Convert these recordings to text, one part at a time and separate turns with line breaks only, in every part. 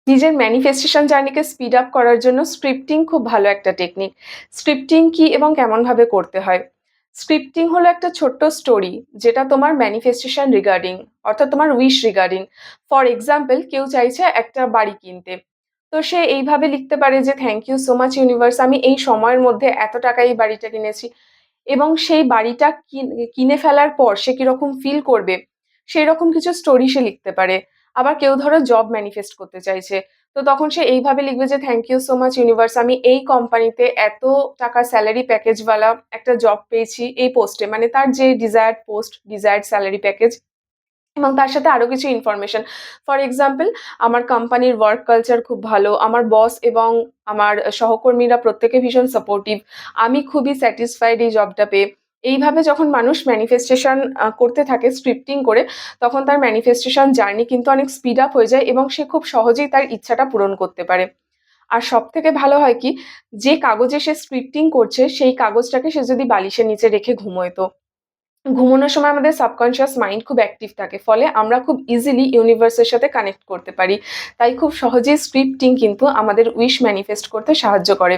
নিজের manifestation জার্নিকে speed up করার জন্য স্ক্রিপ্টিং খুব ভালো একটা টেকনিক। স্ক্রিপ্টিং কি এবং কেমনভাবে করতে হয়? স্ক্রিপ্টিং হলো একটা ছোট্ট স্টোরি যেটা তোমার ম্যানিফেস্টেশন রিগার্ডিং, অর্থাৎ তোমার উইশ রিগার্ডিং। ফর এক্সাম্পল, কেউ চাইছে একটা বাড়ি কিনতে। তো সে এইভাবে লিখতে পারে যে, thank you so much universe, আমি এই সময়ের মধ্যে এত টাকায় এই বাড়িটা কিনেছি। এবং সেই বাড়িটা কিনে ফেলার পর সে কিরকম ফিল করবে, সেই রকম কিছু স্টোরি সে লিখতে পারে। আবার কেউ ধরো জব ম্যানিফেস্ট করতে চাইছে, তো তখন সে এইভাবে লিখবে যে, thank you so much universe, আমি এই কোম্পানিতে এত টাকা স্যালারি প্যাকেজওয়ালা একটা জব পেয়েছি এই পোস্টে, মানে তার যে desired post, desired salary package, এবং তার সাথে আরো কিছু ইনফরমেশন। ফর এক্সাম্পল, আমার কোম্পানির ওয়ার্ক কালচার খুব ভালো, আমার বস এবং আমার সহকর্মীরা প্রত্যেকে ভীষণ সাপোর্টিভ, আমি খুবই স্যাটিসফাইড এই জবটা পেয়ে। এইভাবে যখন মানুষ ম্যানিফেস্টেশন করতে থাকে স্ক্রিপ্টিং করে, তখন তার ম্যানিফেস্টেশন জার্নি কিন্তু অনেক স্পিড আপ হয়ে যায় এবং সে খুব সহজেই তার ইচ্ছাটা পূরণ করতে পারে। আর সব থেকে ভালো হয় কি, যে কাগজে সে স্ক্রিপ্টিং করছে সেই কাগজটাকে সে যদি বালিশের নিচে রেখে ঘুমোয়, তো ঘুমানোর সময় আমাদের সাবকনশিয়াস মাইন্ড খুব অ্যাক্টিভ থাকে, ফলে আমরা খুব ইজিলি ইউনিভার্সের সাথে কানেক্ট করতে পারি। তাই খুব সহজেই স্ক্রিপ্টিং কিন্তু আমাদের উইশ ম্যানিফেস্ট করতে সাহায্য করে।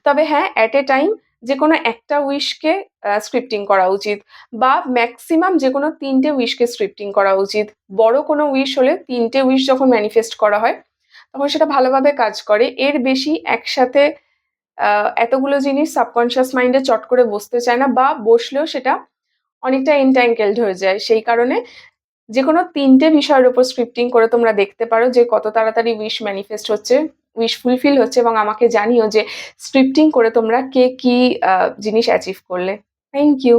তবে হ্যাঁ, অ্যাট এ টাইম যে কোনো একটা উইশকে স্ক্রিপ্টিং করা উচিত, বা ম্যাক্সিমাম যে কোনো 3টে উইশকে স্ক্রিপ্টিং করা উচিত। বড় কোনো উইশ হলে 3টে উইশ যখন ম্যানিফেস্ট করা হয় তখন সেটা ভালোভাবে কাজ করে। এর বেশি একসাথে এতগুলো জিনিস সাবকনশিয়াস মাইন্ডে চট করে বসতে চায় না, বা বসলেও সেটা অনেকটা এনট্যাঙ্কেলড হয়ে যায়। সেই কারণে যেকোনো 3টে বিষয়ের উপর স্ক্রিপ্টিং করে তোমরা দেখতে পারো যে কত তাড়াতাড়ি উইশ ম্যানিফেস্ট হচ্ছে, উইশ ফুলফিল হচ্ছে, এবং আমাকে জানিও যে স্ক্রিপ্টিং করে তোমরা কে কি জিনিস অ্যাচিভ করলে। Thank you.